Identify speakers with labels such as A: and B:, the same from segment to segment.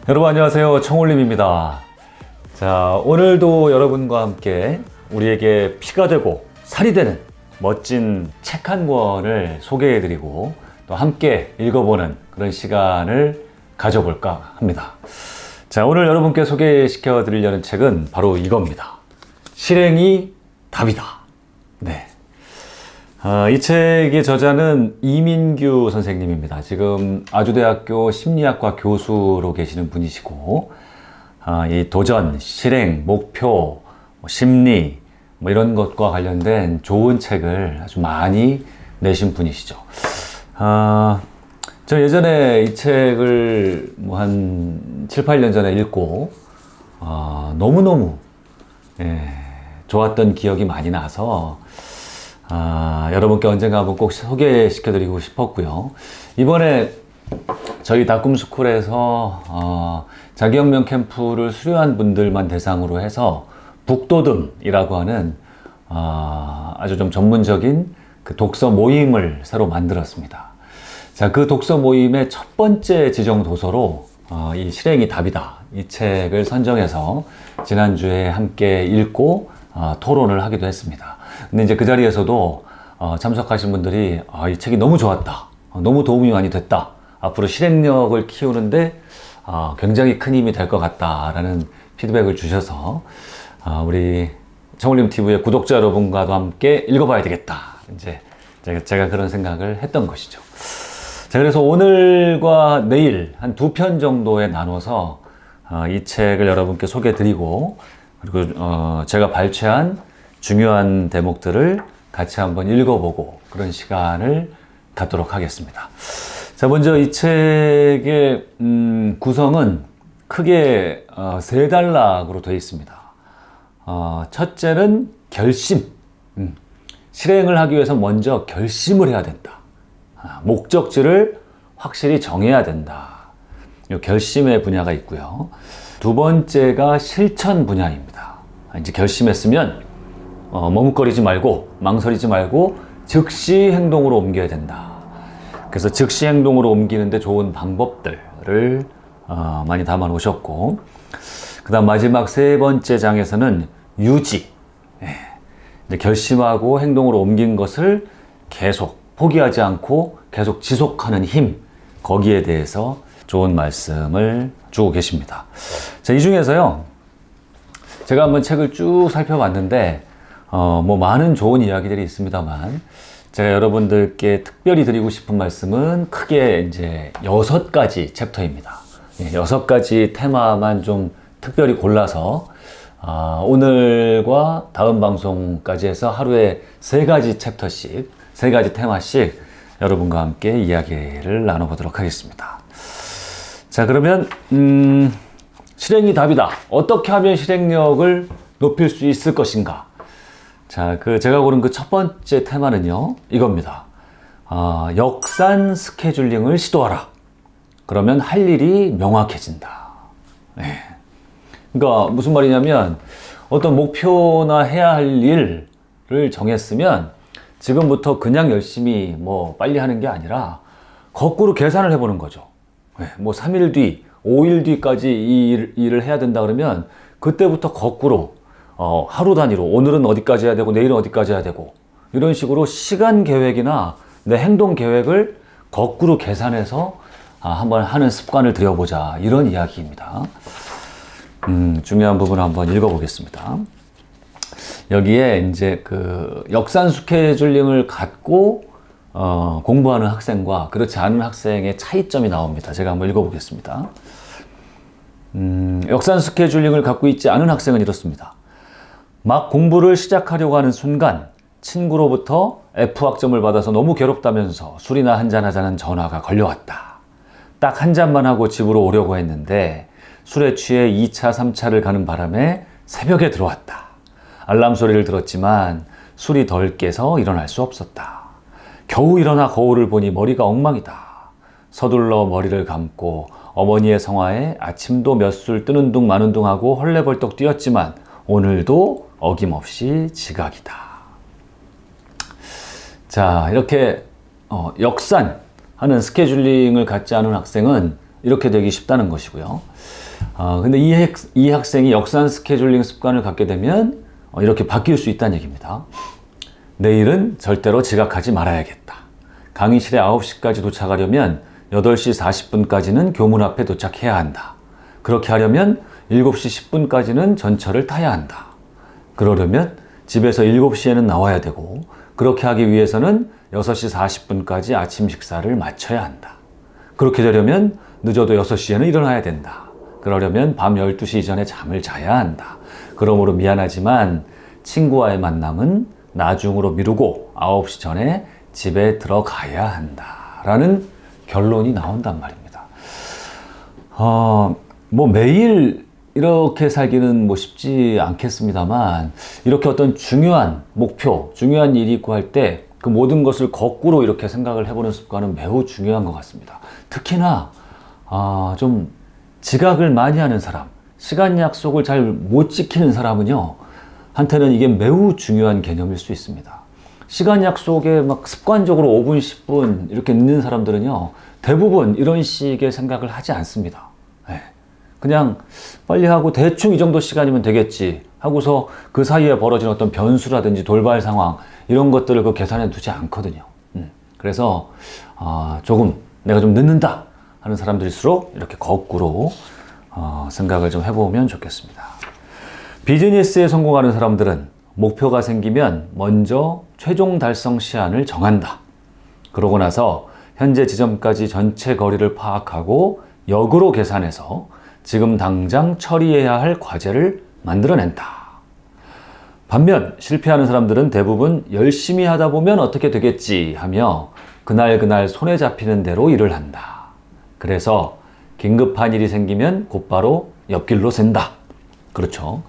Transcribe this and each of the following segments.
A: 여러분 안녕하세요. 청울림입니다. 자, 오늘도 여러분과 함께 우리에게 피가 되고 살이 되는 멋진 책 한 권을 소개해드리고 또 함께 읽어보는 그런 시간을 가져볼까 합니다. 자, 오늘 여러분께 소개시켜 드리려는 책은 바로 이겁니다. 실행이 답이다. 네. 이 책의 저자는 이민규 선생님입니다. 지금 아주대학교 심리학과 교수로 계시는 분이시고, 이 도전, 실행, 목표, 심리, 이런 것과 관련된 좋은 책을 아주 많이 내신 분이시죠. 저 예전에 이 책을 한 7, 8년 전에 읽고, 너무너무, 좋았던 기억이 많이 나서, 여러분께 언젠가 한번 꼭 소개시켜드리고 싶었고요. 이번에 저희 다꿈스쿨에서 자기혁명 캠프를 수료한 분들만 대상으로 해서 북돋음이라고 하는 아주 좀 전문적인 그 독서 모임을 새로 만들었습니다. 자, 그 독서 모임의 첫 번째 지정 도서로 이 실행이 답이다. 이 책을 선정해서 지난주에 함께 읽고 토론을 하기도 했습니다. 근데 이제 그 자리에서도 참석하신 분들이 이 책이 너무 좋았다. 너무 도움이 많이 됐다. 앞으로 실행력을 키우는데 굉장히 큰 힘이 될 것 같다라는 피드백을 주셔서 우리 청울림 TV의 구독자 여러분과도 함께 읽어봐야 되겠다. 이제 제가 그런 생각을 했던 것이죠. 자, 그래서 오늘과 내일 한 2편 정도에 나눠서 이 책을 여러분께 소개해드리고 그리고 제가 발췌한 중요한 대목들을 같이 한번 읽어보고 그런 시간을 갖도록 하겠습니다. 자, 먼저 이 책의 구성은 크게 세 단락으로 되어 있습니다. 첫째는 결심. 실행을 하기 위해서 먼저 결심을 해야 된다. 목적지를 확실히 정해야 된다. 이 결심의 분야가 있고요. 두 번째가 실천 분야입니다. 이제 결심했으면 머뭇거리지 말고 망설이지 말고 즉시 행동으로 옮겨야 된다. 그래서 즉시 행동으로 옮기는데 좋은 방법들을 많이 담아 놓으셨고, 그 다음 마지막 세 번째 장에서는 유지. 이제 결심하고 행동으로 옮긴 것을 계속 포기하지 않고 계속 지속하는 힘, 거기에 대해서 좋은 말씀을 주고 계십니다. 자, 이 중에서요, 제가 한번 책을 쭉 살펴봤는데 많은 좋은 이야기들이 있습니다만 제가 여러분들께 특별히 드리고 싶은 말씀은 크게 이제 6가지 챕터입니다. 6가지 테마만 좀 특별히 골라서 오늘과 다음 방송까지 해서 하루에 3가지 챕터씩, 3가지 테마씩 여러분과 함께 이야기를 나눠보도록 하겠습니다. 자, 그러면 실행이 답이다. 어떻게 하면 실행력을 높일 수 있을 것인가? 자, 제가 고른 그 첫 번째 테마는요, 이겁니다. 역산 스케줄링을 시도하라. 그러면 할 일이 명확해진다. 네. 그러니까 무슨 말이냐면 어떤 목표나 해야 할 일을 정했으면 지금부터 그냥 열심히 빨리 하는 게 아니라 거꾸로 계산을 해보는 거죠. 네. 3일 뒤, 5일 뒤까지 이 일을 해야 된다 그러면 그때부터 거꾸로 하루 단위로 오늘은 어디까지 해야 되고 내일은 어디까지 해야 되고 이런 식으로 시간 계획이나 내 행동 계획을 거꾸로 계산해서 한번 하는 습관을 들여보자, 이런 이야기입니다. 중요한 부분을 한번 읽어보겠습니다. 여기에 이제 그 역산 스케줄링을 갖고 공부하는 학생과 그렇지 않은 학생의 차이점이 나옵니다. 제가 한번 읽어보겠습니다. 역산 스케줄링을 갖고 있지 않은 학생은 이렇습니다. 막 공부를 시작하려고 하는 순간 친구로부터 F학점을 받아서 너무 괴롭다면서 술이나 한잔 하자는 전화가 걸려왔다. 딱 한 잔만 하고 집으로 오려고 했는데 술에 취해 2차, 3차를 가는 바람에 새벽에 들어왔다. 알람 소리를 들었지만 술이 덜 깨서 일어날 수 없었다. 겨우 일어나 거울을 보니 머리가 엉망이다. 서둘러 머리를 감고 어머니의 성화에 아침도 몇 술 뜨는 둥 마는 둥 하고 헐레벌떡 뛰었지만 오늘도 어김없이 지각이다. 자, 이렇게 역산하는 스케줄링을 갖지 않은 학생은 이렇게 되기 쉽다는 것이고요. 근데 이 학생이 역산 스케줄링 습관을 갖게 되면 이렇게 바뀔 수 있다는 얘기입니다. 내일은 절대로 지각하지 말아야겠다. 강의실에 9시까지 도착하려면 8시 40분까지는 교문 앞에 도착해야 한다. 그렇게 하려면 7시 10분까지는 전철을 타야 한다. 그러려면 집에서 7시에는 나와야 되고, 그렇게 하기 위해서는 6시 40분까지 아침 식사를 마쳐야 한다. 그렇게 되려면 늦어도 6시에는 일어나야 된다. 그러려면 밤 12시 이전에 잠을 자야 한다. 그러므로 미안하지만 친구와의 만남은 나중으로 미루고 9시 전에 집에 들어가야 한다. 라는 결론이 나온단 말입니다. 뭐 매일 이렇게 살기는 뭐 쉽지 않겠습니다만, 이렇게 어떤 중요한 목표, 중요한 일이 있고 할 때 그 모든 것을 거꾸로 이렇게 생각을 해보는 습관은 매우 중요한 것 같습니다. 특히나 좀 지각을 많이 하는 사람, 시간 약속을 잘 못 지키는 사람은요, 한테는 이게 매우 중요한 개념일 수 있습니다. 시간 약속에 막 습관적으로 5분, 10분 이렇게 늦는 사람들은요, 대부분 이런 식의 생각을 하지 않습니다. 그냥 빨리 하고 대충 이 정도 시간이면 되겠지 하고서 그 사이에 벌어진 어떤 변수라든지 돌발 상황, 이런 것들을 그 계산해 두지 않거든요. 그래서 조금 내가 좀 늦는다 하는 사람들일수록 이렇게 거꾸로 생각을 좀 해보면 좋겠습니다. 비즈니스에 성공하는 사람들은 목표가 생기면 먼저 최종 달성 시한을 정한다. 그러고 나서 현재 지점까지 전체 거리를 파악하고 역으로 계산해서 지금 당장 처리해야 할 과제를 만들어낸다. 반면 실패하는 사람들은 대부분 열심히 하다 보면 어떻게 되겠지 하며 그날 손에 잡히는 대로 일을 한다. 그래서 긴급한 일이 생기면 곧바로 옆길로 샌다. 그렇죠.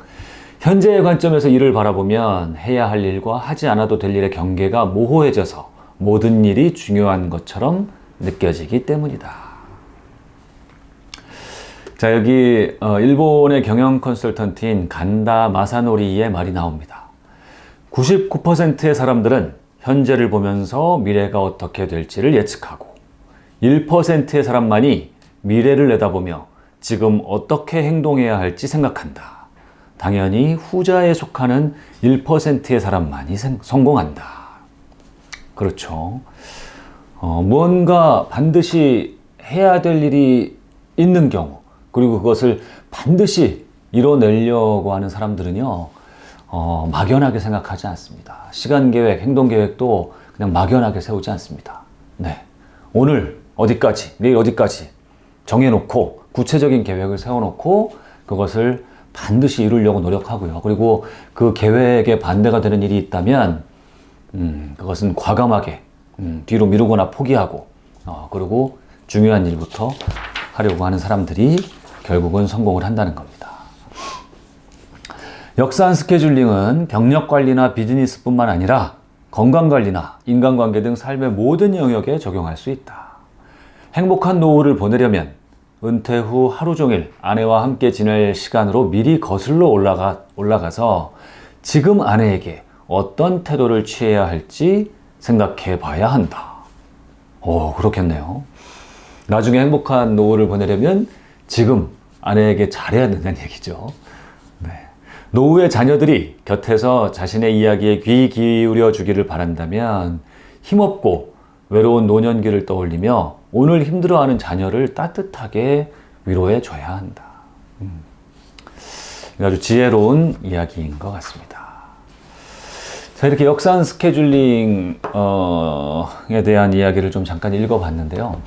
A: 현재의 관점에서 일을 바라보면 해야 할 일과 하지 않아도 될 일의 경계가 모호해져서 모든 일이 중요한 것처럼 느껴지기 때문이다. 자, 여기 일본의 경영 컨설턴트인 간다 마사노리의 말이 나옵니다. 99%의 사람들은 현재를 보면서 미래가 어떻게 될지를 예측하고 1%의 사람만이 미래를 내다보며 지금 어떻게 행동해야 할지 생각한다. 당연히 후자에 속하는 1%의 사람만이 성공한다. 그렇죠. 무언가 반드시 해야 될 일이 있는 경우, 그리고 그것을 반드시 이뤄내려고 하는 사람들은요, 막연하게 생각하지 않습니다. 시간 계획, 행동 계획도 그냥 막연하게 세우지 않습니다. 네. 오늘 어디까지, 내일 어디까지 정해놓고 구체적인 계획을 세워놓고 그것을 반드시 이루려고 노력하고요. 그리고 그 계획에 반대가 되는 일이 있다면 그것은 과감하게 뒤로 미루거나 포기하고 그리고 중요한 일부터 하려고 하는 사람들이 결국은 성공을 한다는 겁니다. 역산 스케줄링은 경력 관리나 비즈니스뿐만 아니라 건강 관리나 인간관계 등 삶의 모든 영역에 적용할 수 있다. 행복한 노후를 보내려면 은퇴 후 하루 종일 아내와 함께 지낼 시간으로 미리 거슬러 올라가서 지금 아내에게 어떤 태도를 취해야 할지 생각해 봐야 한다. 그렇겠네요. 나중에 행복한 노후를 보내려면 지금 아내에게 잘해야 된다는 얘기죠. 네. 노후의 자녀들이 곁에서 자신의 이야기에 귀 기울여 주기를 바란다면 힘없고 외로운 노년기를 떠올리며 오늘 힘들어하는 자녀를 따뜻하게 위로해 줘야 한다. 아주 지혜로운 이야기인 것 같습니다. 자, 이렇게 역산 스케줄링에 대한 이야기를 좀 잠깐 읽어봤는데요.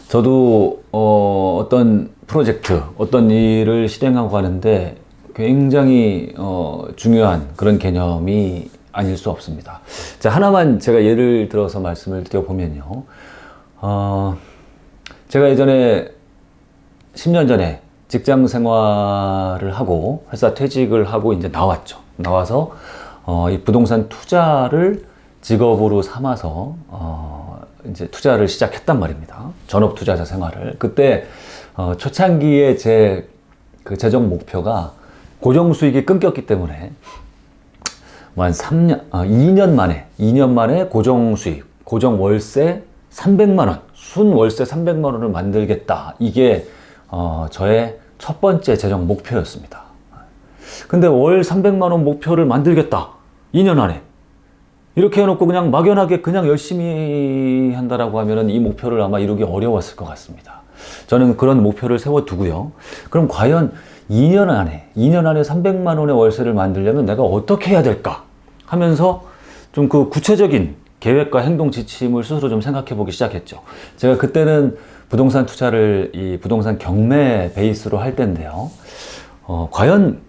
A: 저도 어떤 프로젝트, 어떤 일을 실행하고 가는데 굉장히 중요한 그런 개념이 아닐 수 없습니다. 자, 하나만 제가 예를 들어서 말씀을 드려보면요. 제가 예전에 10년 전에 직장 생활을 하고 회사 퇴직을 하고 이제 나왔죠. 나와서 이 부동산 투자를 직업으로 삼아서 이제 투자를 시작했단 말입니다. 전업 투자자 생활을. 그때 초창기에 제 그 재정 목표가 고정 수익이 끊겼기 때문에 뭐 한 2년 만에 고정 수익, 고정 월세 300만 원 순 월세 300만 원을 만들겠다. 이게 저의 첫 번째 재정 목표였습니다. 근데 월 300만 원 목표를 만들겠다. 2년 안에. 이렇게 해놓고 그냥 막연하게 그냥 열심히 한다라고 하면은 이 목표를 아마 이루기 어려웠을 것 같습니다. 저는 그런 목표를 세워두고요. 그럼 과연 2년 안에 300만 원의 월세를 만들려면 내가 어떻게 해야 될까 하면서 좀 그 구체적인 계획과 행동 지침을 스스로 좀 생각해 보기 시작했죠. 제가 그때는 부동산 투자를 이 부동산 경매 베이스로 할 때인데요. 과연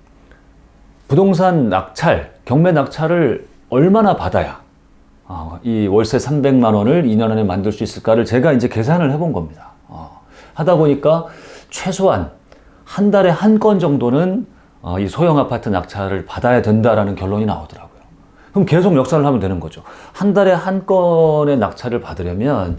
A: 부동산 낙찰, 경매 낙찰을 얼마나 받아야 이 월세 300만 원을 2년 안에 만들 수 있을까를 제가 이제 계산을 해본 겁니다. 하다 보니까 최소한 한 달에 한 건 정도는 이 소형 아파트 낙찰을 받아야 된다라는 결론이 나오더라고요. 그럼 계속 역산을 하면 되는 거죠. 한 달에 한 건의 낙찰을 받으려면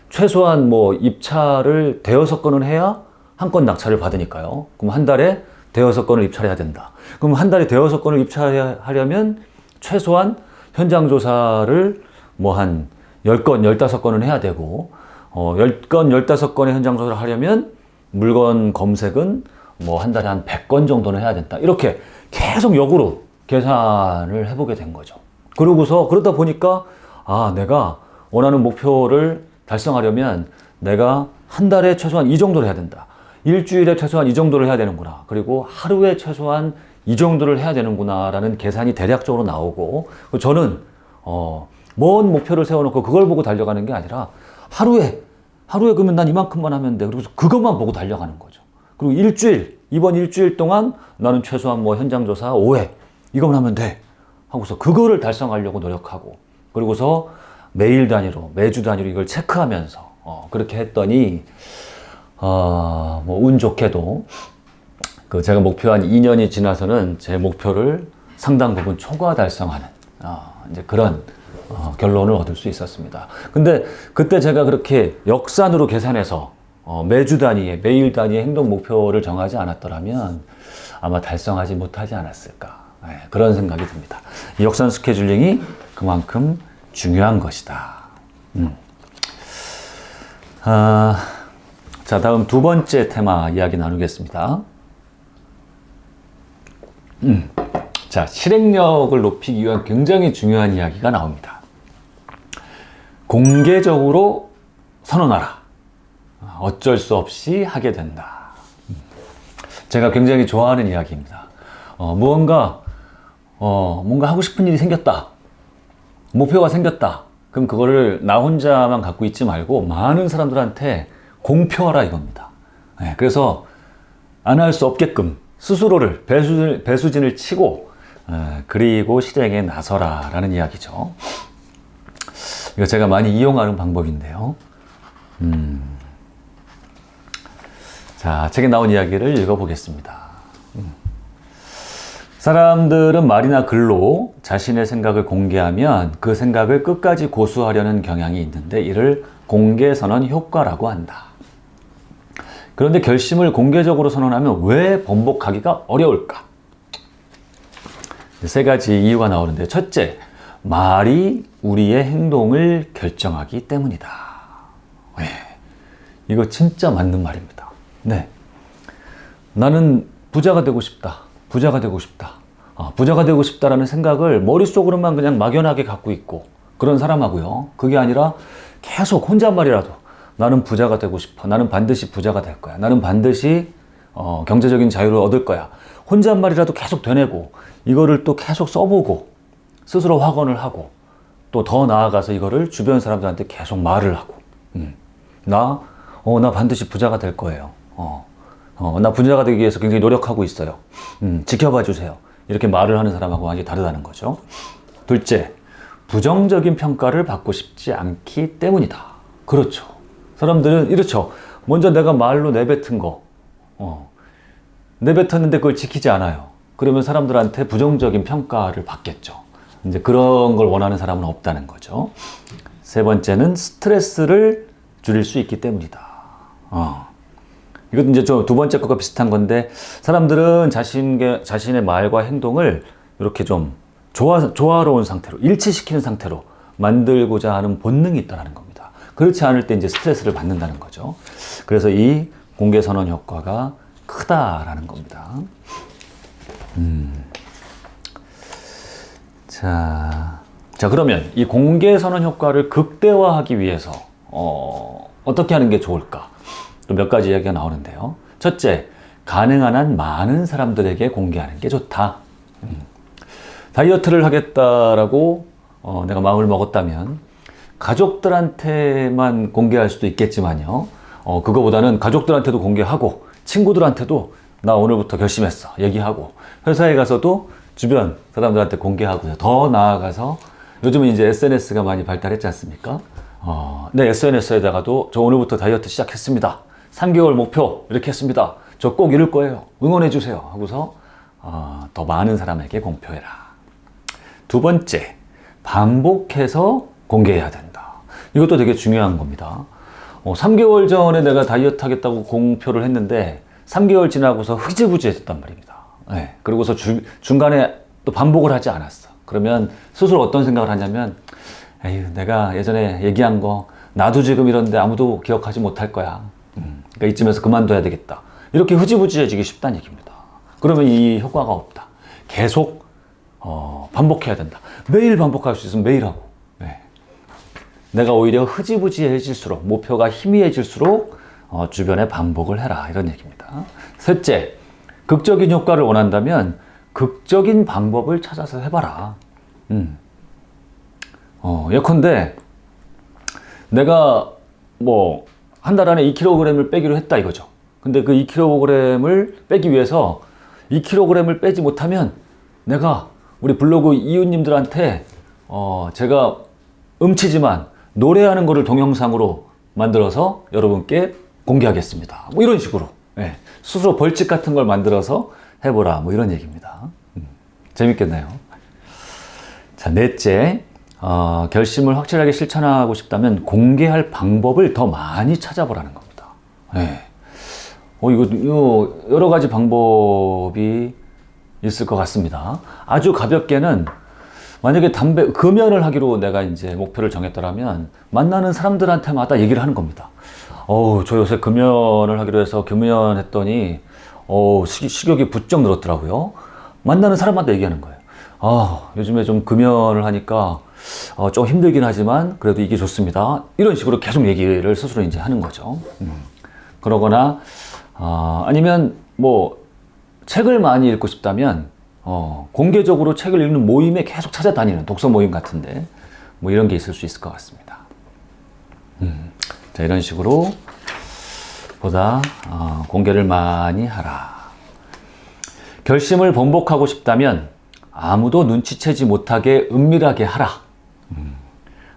A: 최소한 뭐 입찰을 대여섯 건은 해야 한 건 낙찰을 받으니까요. 그럼 한 달에 대여섯 건을 입찰해야 된다. 그럼 한 달에 대여섯 건을 입찰하려면 최소한 현장 조사를 뭐 한 10건, 15건은 해야 되고 10건, 15건의 현장 조사를 하려면 물건 검색은 뭐 한 달에 한 100건 정도는 해야 된다. 이렇게 계속 역으로 계산을 해보게 된 거죠. 그러고서 그러다 보니까 내가 원하는 목표를 달성하려면 내가 한 달에 최소한 이 정도를 해야 된다. 일주일에 최소한 이 정도를 해야 되는구나. 그리고 하루에 최소한 이 정도를 해야 되는구나 라는 계산이 대략적으로 나오고 저는 먼 목표를 세워놓고 그걸 보고 달려가는 게 아니라 하루에 그러면 난 이만큼만 하면 돼. 그리고 그것만 보고 달려가는 거죠. 그리고 이번 일주일 동안 나는 최소한 뭐 현장조사 5회 이것만 하면 돼 하고서 그거를 달성하려고 노력하고 그리고서 매일 단위로 매주 단위로 이걸 체크하면서 그렇게 했더니 뭐 운 좋게도 그 제가 목표한 2년이 지나서는 제 목표를 상당 부분 초과 달성하는 이제 그런 결론을 얻을 수 있었습니다. 근데 그때 제가 그렇게 역산으로 계산해서 매주 단위의 매일 단위의 행동 목표를 정하지 않았더라면 아마 달성하지 못하지 않았을까 그런 생각이 듭니다. 이 역산 스케줄링이 그만큼 중요한 것이다. 자, 다음 두 번째 테마 이야기 나누겠습니다. 자, 실행력을 높이기 위한 굉장히 중요한 이야기가 나옵니다. 공개적으로 선언하라. 어쩔 수 없이 하게 된다. 제가 굉장히 좋아하는 이야기입니다. 뭔가 하고 싶은 일이 생겼다. 목표가 생겼다. 그럼 그거를 나 혼자만 갖고 있지 말고 많은 사람들한테 공표하라 이겁니다. 그래서 안 할 수 없게끔 스스로를 배수진을 치고 그리고 실행에 나서라 라는 이야기죠. 이거 제가 많이 이용하는 방법인데요. 자, 책에 나온 이야기를 읽어보겠습니다. 사람들은 말이나 글로 자신의 생각을 공개하면 그 생각을 끝까지 고수하려는 경향이 있는데 이를 공개선언 효과라고 한다. 그런데 결심을 공개적으로 선언하면 왜 번복하기가 어려울까? 세 가지 이유가 나오는데 첫째, 말이 우리의 행동을 결정하기 때문이다. 이거 진짜 맞는 말입니다. 네, 나는 부자가 되고 싶다. 부자가 되고 싶다라는 생각을 머릿속으로만 그냥 막연하게 갖고 있고 그런 사람하고요. 그게 아니라 계속 혼잣말이라도 나는 부자가 되고 싶어. 나는 반드시 부자가 될 거야. 나는 반드시 경제적인 자유를 얻을 거야. 혼잣말이라도 계속 되뇌고 이거를 또 계속 써보고 스스로 확언을 하고 또 더 나아가서 이거를 주변 사람들한테 계속 말을 하고 나 반드시 부자가 될 거예요. 나 부자가 되기 위해서 굉장히 노력하고 있어요. 지켜봐 주세요. 이렇게 말을 하는 사람하고 완전히 다르다는 거죠. 둘째, 부정적인 평가를 받고 싶지 않기 때문이다. 그렇죠. 사람들은 이렇죠. 먼저 내가 말로 내뱉은 거, 내뱉었는데 그걸 지키지 않아요. 그러면 사람들한테 부정적인 평가를 받겠죠. 이제 그런 걸 원하는 사람은 없다는 거죠. 세 번째는 스트레스를 줄일 수 있기 때문이다. 이것도 이제 두 번째 것과 비슷한 건데 사람들은 자신의 말과 행동을 이렇게 좀 조화로운 상태로 일치시키는 상태로 만들고자 하는 본능이 있다는 겁니다. 그렇지 않을 때 이제 스트레스를 받는다는 거죠. 그래서 이 공개 선언 효과가 크다라는 겁니다. 자, 그러면 이 공개 선언 효과를 극대화하기 위해서 어떻게 하는 게 좋을까? 또 몇 가지 이야기가 나오는데요. 첫째, 가능한 한 많은 사람들에게 공개하는 게 좋다. 다이어트를 하겠다라고 내가 마음을 먹었다면 가족들한테만 공개할 수도 있겠지만요. 그거보다는 가족들한테도 공개하고 친구들한테도 나 오늘부터 결심했어 얘기하고 회사에 가서도 주변 사람들한테 공개하고요. 더 나아가서 요즘은 이제 SNS가 많이 발달했지 않습니까? 네, SNS에다가도 저 오늘부터 다이어트 시작했습니다. 3개월 목표 이렇게 했습니다. 저 꼭 이룰 거예요. 응원해 주세요. 하고서 더 많은 사람에게 공표해라. 두 번째, 반복해서 공개해야 된다. 이것도 되게 중요한 겁니다. 3개월 전에 내가 다이어트 하겠다고 공표를 했는데 3개월 지나고서 흐지부지해졌단 말입니다. 네, 그리고서 중간에 또 반복을 하지 않았어. 그러면 스스로 어떤 생각을 하냐면 에휴, 내가 예전에 얘기한 거 나도 지금 이런데 아무도 기억하지 못할 거야. 그러니까 이쯤에서 그만둬야 되겠다. 이렇게 흐지부지해지기 쉽다는 얘기입니다. 그러면 이 효과가 없다. 계속 반복해야 된다. 매일 반복할 수 있으면 매일 하고. 네. 내가 오히려 흐지부지해질수록 목표가 희미해질수록 주변에 반복을 해라 이런 얘기입니다. 셋째, 극적인 효과를 원한다면 극적인 방법을 찾아서 해봐라. 예컨대 내가 뭐 한 달 안에 2kg을 빼기로 했다 이거죠. 근데 그 2kg을 빼기 위해서 2kg을 빼지 못하면 내가 우리 블로그 이웃님들한테 제가 음치지만 노래하는 거를 동영상으로 만들어서 여러분께 공개하겠습니다. 뭐 이런 식으로 스스로 벌칙 같은 걸 만들어서 해보라 뭐 이런 얘기입니다. 재밌겠네요. 자, 넷째, 결심을 확실하게 실천하고 싶다면 공개할 방법을 더 많이 찾아보라는 겁니다. 이거 여러 가지 방법이 있을 것 같습니다. 아주 가볍게는 만약에 금연을 하기로 내가 이제 목표를 정했더라면 만나는 사람들한테마다 얘기를 하는 겁니다. 저 요새 금연을 하기로 해서 금연했더니 식욕이 부쩍 늘었더라고요. 만나는 사람마다 얘기하는 거예요. 요즘에 좀 금연을 하니까 좀 힘들긴 하지만 그래도 이게 좋습니다. 이런 식으로 계속 얘기를 스스로 이제 하는 거죠. 그러거나 아니면 뭐 책을 많이 읽고 싶다면 공개적으로 책을 읽는 모임에 계속 찾아다니는 독서 모임 같은데 뭐 이런 게 있을 수 있을 것 같습니다. 자, 이런 식으로 보다 공개를 많이 하라. 결심을 번복하고 싶다면 아무도 눈치채지 못하게 은밀하게 하라.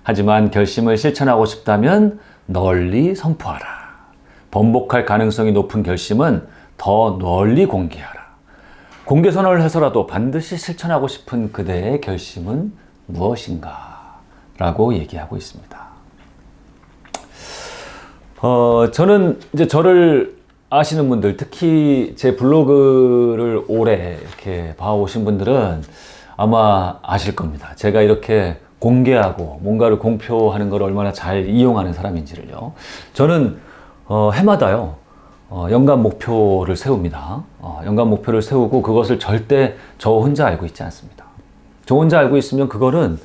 A: 하지만 결심을 실천하고 싶다면 널리 선포하라. 번복할 가능성이 높은 결심은 더 널리 공개하라. 공개 선언을 해서라도 반드시 실천하고 싶은 그대의 결심은 무엇인가? 라고 얘기하고 있습니다. 저는 이제 저를 아시는 분들, 특히 제 블로그를 오래 이렇게 봐오신 분들은 아마 아실 겁니다. 제가 이렇게 공개하고 뭔가를 공표하는 걸 얼마나 잘 이용하는 사람인지를요. 저는 해마다요 연간 목표를 세웁니다. 연간 목표를 세우고 그것을 절대 저 혼자 알고 있지 않습니다. 저 혼자 알고 있으면 그거는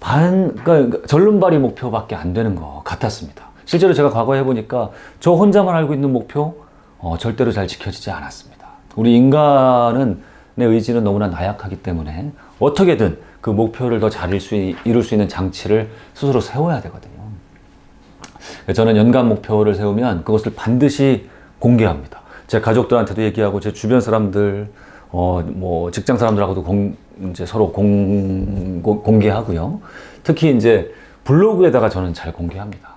A: 그러니까 절름발이 목표밖에 안 되는 것 같았습니다. 실제로 제가 과거에 해보니까 저 혼자만 알고 있는 목표 절대로 잘 지켜지지 않았습니다. 우리 인간의 의지는 너무나 나약하기 때문에 어떻게든 그 목표를 더 잘 이룰 수 있는 장치를 스스로 세워야 되거든요. 저는 연간 목표를 세우면 그것을 반드시 공개합니다. 제 가족들한테도 얘기하고 제 주변 사람들, 뭐 직장 사람들하고도 이제 서로 공개하고요. 특히 이제 블로그에다가 저는 잘 공개합니다.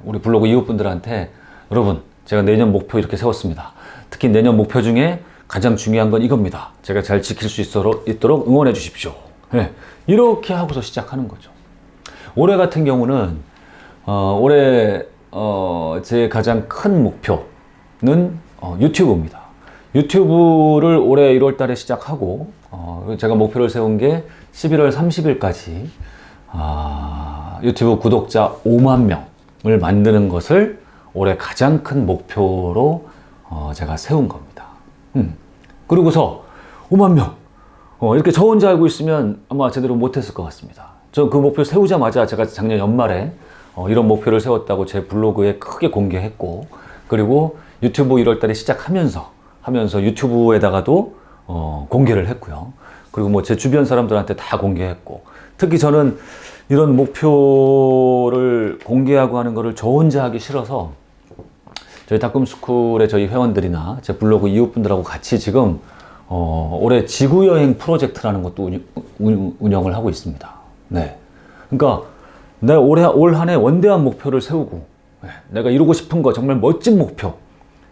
A: 우리 블로그 이웃분들한테 여러분 제가 내년 목표 이렇게 세웠습니다. 특히 내년 목표 중에 가장 중요한 건 이겁니다. 제가 잘 지킬 수 있도록 응원해 주십시오. 이렇게 하고서 시작하는 거죠. 올해 같은 경우는 올해 제 가장 큰 목표는 유튜브입니다. 유튜브를 올해 1월 달에 시작하고 제가 목표를 세운 게 11월 30일까지 유튜브 구독자 5만 명 만드는 것을 올해 가장 큰 목표로 제가 세운 겁니다. 그러고서 5만 명 이렇게 저 혼자 알고 있으면 아마 제대로 못했을 것 같습니다. 저 그 목표 세우자마자 제가 작년 연말에 이런 목표를 세웠다고 제 블로그에 크게 공개했고, 그리고 유튜브 1월달에 시작하면서 유튜브에다가도 공개를 했고요. 그리고 뭐 제 주변 사람들한테 다 공개했고, 특히 저는 이런 목표를 공개하고 하는 거를 저 혼자 하기 싫어서 저희 닭꿈스쿨의 저희 회원들이나 제 블로그 이웃분들하고 같이 지금 올해 지구여행 프로젝트라는 것도 운영을 하고 있습니다. 네. 그러니까 내가 올 한 해 원대한 목표를 세우고, 내가 이루고 싶은 거, 정말 멋진 목표,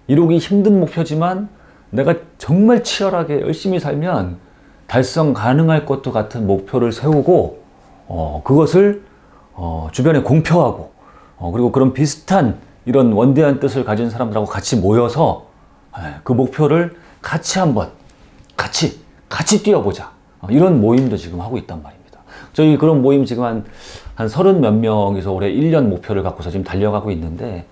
A: 이루기 힘든 목표지만 내가 정말 치열하게 열심히 살면 달성 가능할 것도 같은 목표를 세우고, 그것을 주변에 공표하고, 그리고 그런 비슷한 이런 원대한 뜻을 가진 사람들하고 같이 모여서 그 목표를 같이 한번 같이 뛰어보자, 이런 모임도 지금 하고 있단 말입니다. 저희 그런 모임 지금 한 30 몇 명이서 올해 1년 목표를 갖고서 지금 달려가고 있는데,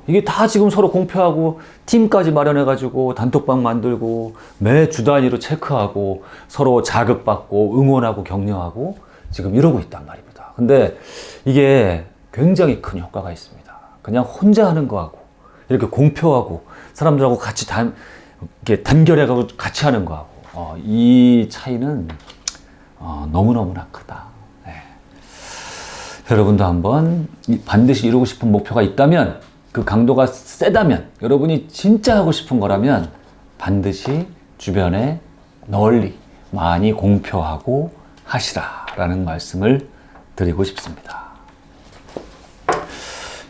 A: 이게 다 지금 서로 공표하고 팀까지 마련해가지고 단톡방 만들고 매 주 단위로 체크하고 서로 자극받고 응원하고 격려하고 지금 이러고 있단 말입니다. 근데 이게 굉장히 큰 효과가 있습니다. 그냥 혼자 하는 거하고 이렇게 공표하고 사람들하고 같이 이렇게 단결해가지고 같이 하는 거하고 이 차이는 너무너무나 크다. 네. 여러분도 한번 반드시 이루고 싶은 목표가 있다면, 그 강도가 세다면, 여러분이 진짜 하고 싶은 거라면 반드시 주변에 널리 많이 공표하고 하시라라는 말씀을 드리고 싶습니다.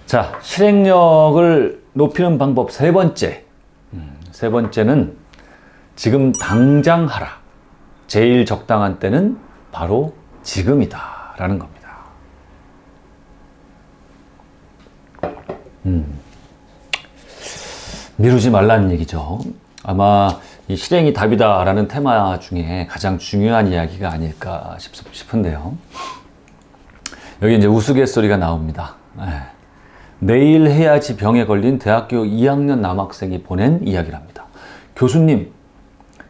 A: 자, 실행력을 높이는 방법 세 번째는 지금 당장 하라. 제일 적당한 때는 바로 지금이다 라는 겁니다. 미루지 말라는 얘기죠. 아마 이 실행이 답이다 라는 테마 중에 가장 중요한 이야기가 아닐까 싶은데요. 여기 이제 우스갯소리가 나옵니다. 내일 해야지 병에 걸린 대학교 2학년 남학생이 보낸 이야기랍니다. 교수님,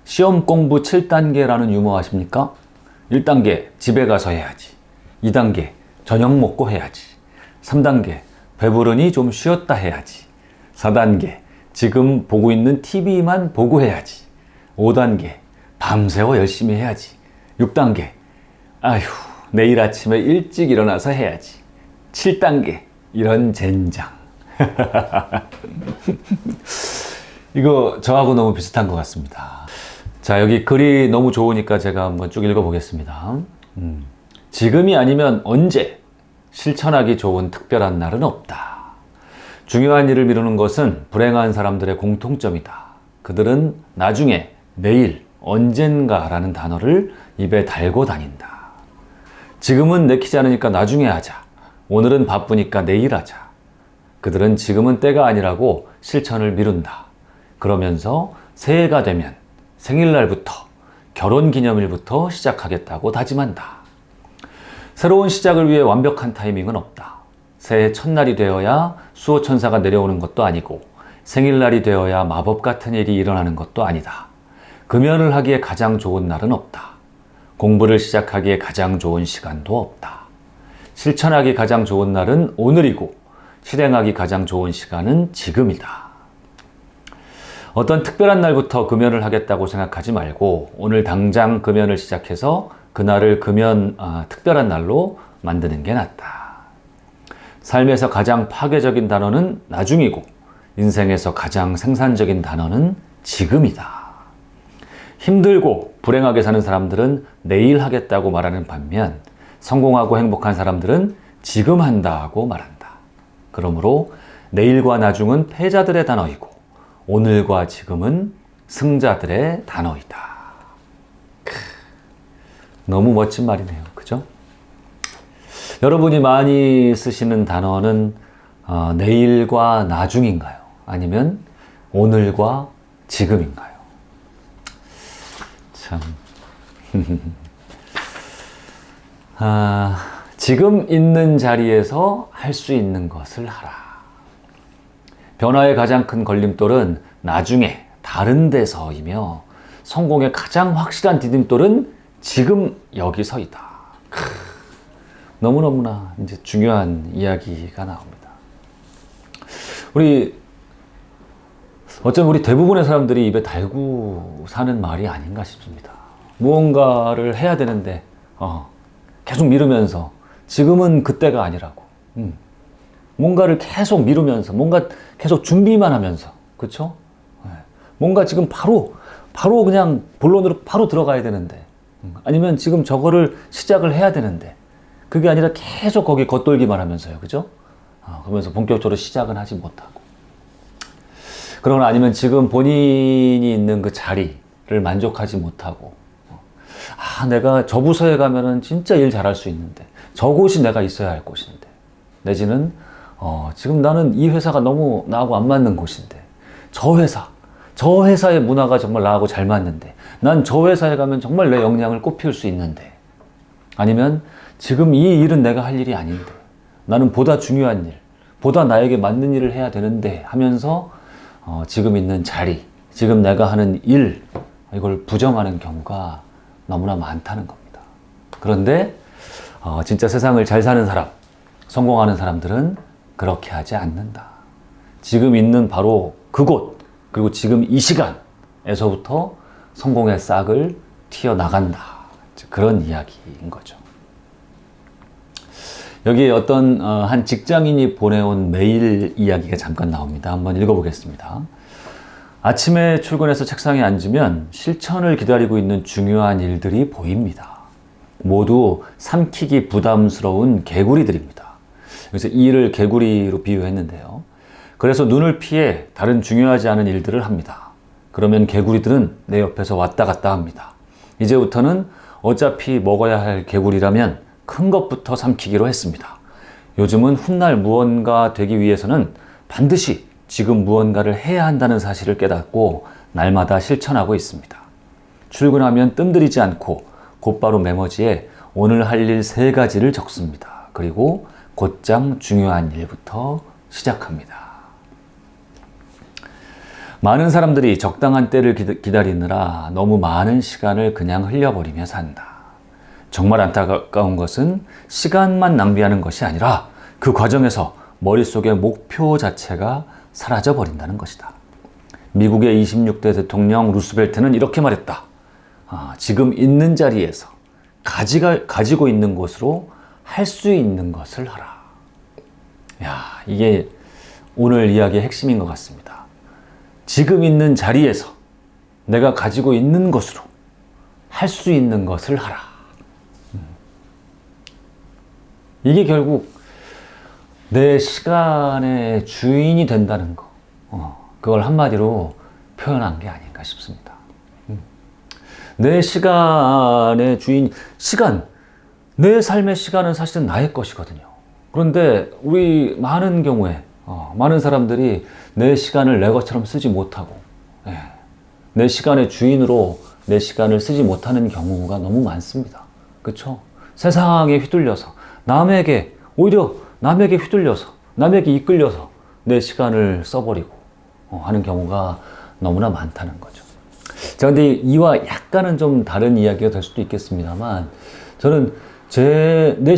A: 시험 공부 7단계라는 유머 아십니까? 1단계, 집에 가서 해야지. 2단계, 저녁 먹고 해야지. 3단계, 배부르니 좀 쉬었다 해야지. 4단계, 지금 보고 있는 TV만 보고 해야지. 5단계, 밤새워 열심히 해야지. 6단계, 아휴, 내일 아침에 일찍 일어나서 해야지. 7단계, 이런 젠장. 이거 저하고 너무 비슷한 것 같습니다. 자, 여기 글이 너무 좋으니까 제가 한번 쭉 읽어보겠습니다. 지금이 아니면 언제? 실천하기 좋은 특별한 날은 없다. 중요한 일을 미루는 것은 불행한 사람들의 공통점이다. 그들은 나중에, 내일, 언젠가 라는 단어를 입에 달고 다닌다. 지금은 내키지 않으니까 나중에 하자. 오늘은 바쁘니까 내일 하자. 그들은 지금은 때가 아니라고 실천을 미룬다. 그러면서 새해가 되면 생일날부터, 결혼기념일부터 시작하겠다고 다짐한다. 새로운 시작을 위해 완벽한 타이밍은 없다. 새해 첫날이 되어야 수호천사가 내려오는 것도 아니고, 생일날이 되어야 마법 같은 일이 일어나는 것도 아니다. 금연을 하기에 가장 좋은 날은 없다. 공부를 시작하기에 가장 좋은 시간도 없다. 실천하기 가장 좋은 날은 오늘이고, 실행하기 가장 좋은 시간은 지금이다. 어떤 특별한 날부터 금연을 하겠다고 생각하지 말고, 오늘 당장 금연을 시작해서 그날을 특별한 날로 만드는 게 낫다. 삶에서 가장 파괴적인 단어는 나중이고, 인생에서 가장 생산적인 단어는 지금이다. 힘들고 불행하게 사는 사람들은 내일 하겠다고 말하는 반면, 성공하고 행복한 사람들은 지금 한다고 말한다. 그러므로 내일과 나중은 패자들의 단어이고, 오늘과 지금은 승자들의 단어이다. 너무 멋진 말이네요. 그죠? 여러분이 많이 쓰시는 단어는 내일과 나중인가요? 아니면 오늘과 지금인가요? 참. 지금 있는 자리에서 할 수 있는 것을 하라. 변화의 가장 큰 걸림돌은 나중에 다른 데서이며 성공의 가장 확실한 디딤돌은 지금 여기서이다. 너무너무나 이제 중요한 이야기가 나옵니다. 어쩌면 우리 대부분의 사람들이 입에 달고 사는 말이 아닌가 싶습니다. 무언가를 해야 되는데 계속 미루면서 지금은 그때가 아니라고. 뭔가를 계속 미루면서 뭔가 계속 준비만 하면서, 그렇죠? 뭔가 지금 바로 그냥 본론으로 바로 들어가야 되는데, 아니면 지금 저거를 시작을 해야 되는데, 그게 아니라 계속 거기 겉돌기만 하면서요, 그죠? 그러면서 본격적으로 시작은 하지 못하고. 그러거나 아니면 지금 본인이 있는 그 자리를 만족하지 못하고, 내가 저 부서에 가면은 진짜 일 잘할 수 있는데, 저곳이 내가 있어야 할 곳인데, 내지는 지금 나는 이 회사가 너무 나하고 안 맞는 곳인데, 저 회사의 문화가 정말 나하고 잘 맞는데, 난 저 회사에 가면 정말 내 역량을 꽃피울 수 있는데, 아니면 지금 이 일은 내가 할 일이 아닌데, 나는 보다 중요한 일, 보다 나에게 맞는 일을 해야 되는데 하면서 지금 있는 자리, 지금 내가 하는 일, 이걸 부정하는 경우가 너무나 많다는 겁니다. 그런데 진짜 세상을 잘 사는 사람, 성공하는 사람들은 그렇게 하지 않는다. 지금 있는 바로 그곳, 그리고 지금 이 시간에서부터 성공의 싹을 튀어나간다. 그런 이야기인 거죠. 여기 어떤 한 직장인이 보내온 메일 이야기가 잠깐 나옵니다. 한번 읽어보겠습니다. 아침에 출근해서 책상에 앉으면 실천을 기다리고 있는 중요한 일들이 보입니다. 모두 삼키기 부담스러운 개구리들입니다. 그래서 이 일을 개구리로 비유했는데요. 그래서 눈을 피해 다른 중요하지 않은 일들을 합니다. 그러면 개구리들은 내 옆에서 왔다 갔다 합니다. 이제부터는 어차피 먹어야 할 개구리라면 큰 것부터 삼키기로 했습니다. 요즘은 훗날 무언가 되기 위해서는 반드시 지금 무언가를 해야 한다는 사실을 깨닫고 날마다 실천하고 있습니다. 출근하면 뜸들이지 않고 곧바로 메모지에 오늘 할 일 3가지를 적습니다. 그리고 곧장 중요한 일부터 시작합니다. 많은 사람들이 적당한 때를 기다리느라 너무 많은 시간을 그냥 흘려버리며 산다. 정말 안타까운 것은 시간만 낭비하는 것이 아니라 그 과정에서 머릿속의 목표 자체가 사라져 버린다는 것이다. 미국의 26대 대통령 루스벨트는 이렇게 말했다. 지금 있는 자리에서 가지고 있는 것으로 할 수 있는 것을 하라. 이게 오늘 이야기의 핵심인 것 같습니다. 지금 있는 자리에서 내가 가지고 있는 것으로 할 수 있는 것을 하라. 이게 결국 내 시간의 주인이 된다는 거, 그걸 한마디로 표현한 게 아닌가 싶습니다. 내 시간의 주인, 내 삶의 시간은 사실은 나의 것이거든요. 그런데 우리 많은 경우에 많은 사람들이 내 시간을 내 것처럼 쓰지 못하고 내 시간의 주인으로 내 시간을 쓰지 못하는 경우가 너무 많습니다. 그렇죠? 세상에 휘둘려서 오히려 남에게 휘둘려서 남에게 이끌려서 내 시간을 써버리고 하는 경우가 너무나 많다는 거죠. 자, 근데 이와 약간은 좀 다른 이야기가 될 수도 있겠습니다만, 저는 내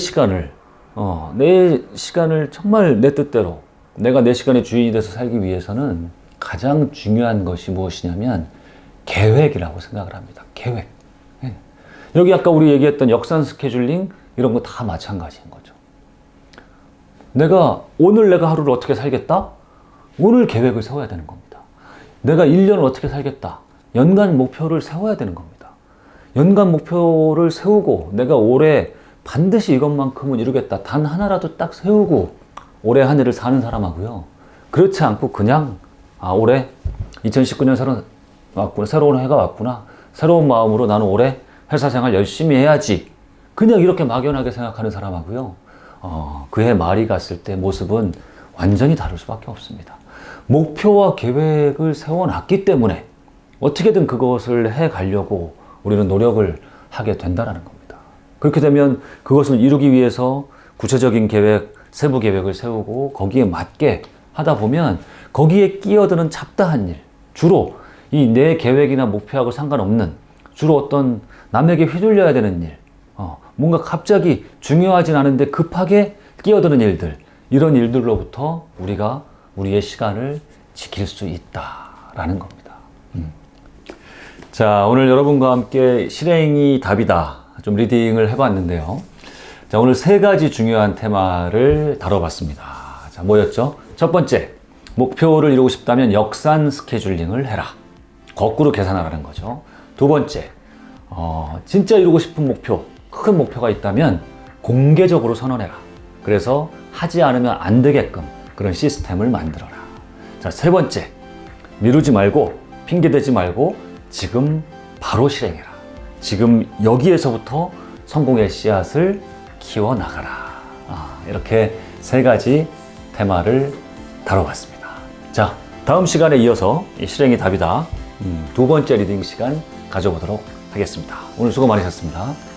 A: 시간을 정말 내 뜻대로 내가 내 시간의 주인이 돼서 살기 위해서는 가장 중요한 것이 무엇이냐면 계획이라고 생각을 합니다. 계획. 여기 아까 우리 얘기했던 역산 스케줄링 이런 거 다 마찬가지인 거죠. 오늘 내가 하루를 어떻게 살겠다? 오늘 계획을 세워야 되는 겁니다. 내가 1년을 어떻게 살겠다? 연간 목표를 세워야 되는 겁니다. 연간 목표를 세우고 내가 올해 반드시 이것만큼은 이루겠다. 단 하나라도 딱 세우고 올해 한 해를 사는 사람하고요. 그렇지 않고 그냥 올해 2019년 새로운 해가 왔구나. 새로운 마음으로 나는 올해 회사 생활 열심히 해야지. 그냥 이렇게 막연하게 생각하는 사람하고요. 그해 말이 갔을 때 모습은 완전히 다를 수밖에 없습니다. 목표와 계획을 세워놨기 때문에 어떻게든 그것을 해가려고 우리는 노력을 하게 된다는 겁니다. 그렇게 되면 그것을 이루기 위해서 구체적인 계획, 세부 계획을 세우고 거기에 맞게 하다 보면 거기에 끼어드는 잡다한 일, 주로 이 내 계획이나 목표하고 상관없는 주로 어떤 남에게 휘둘려야 되는 일, 뭔가 갑자기 중요하진 않은데 급하게 끼어드는 일들, 이런 일들로부터 우리가 우리의 시간을 지킬 수 있다라는 겁니다. 자, 오늘 여러분과 함께 실행이 답이다 좀 리딩을 해봤는데요. 자, 오늘 세 가지 중요한 테마를 다뤄봤습니다. 자, 뭐였죠? 첫 번째, 목표를 이루고 싶다면 역산 스케줄링을 해라. 거꾸로 계산하라는 거죠. 두 번째, 진짜 이루고 싶은 목표, 큰 목표가 있다면 공개적으로 선언해라. 그래서 하지 않으면 안 되게끔 그런 시스템을 만들어라. 자, 세 번째, 미루지 말고 핑계대지 말고 지금 바로 실행해라. 지금 여기에서부터 성공의 씨앗을 키워나가라. 이렇게 세 가지 테마를 다뤄봤습니다. 자, 다음 시간에 이어서 이 실행이 답이다. 두 번째 리딩 시간 가져보도록 하겠습니다. 오늘 수고 많으셨습니다.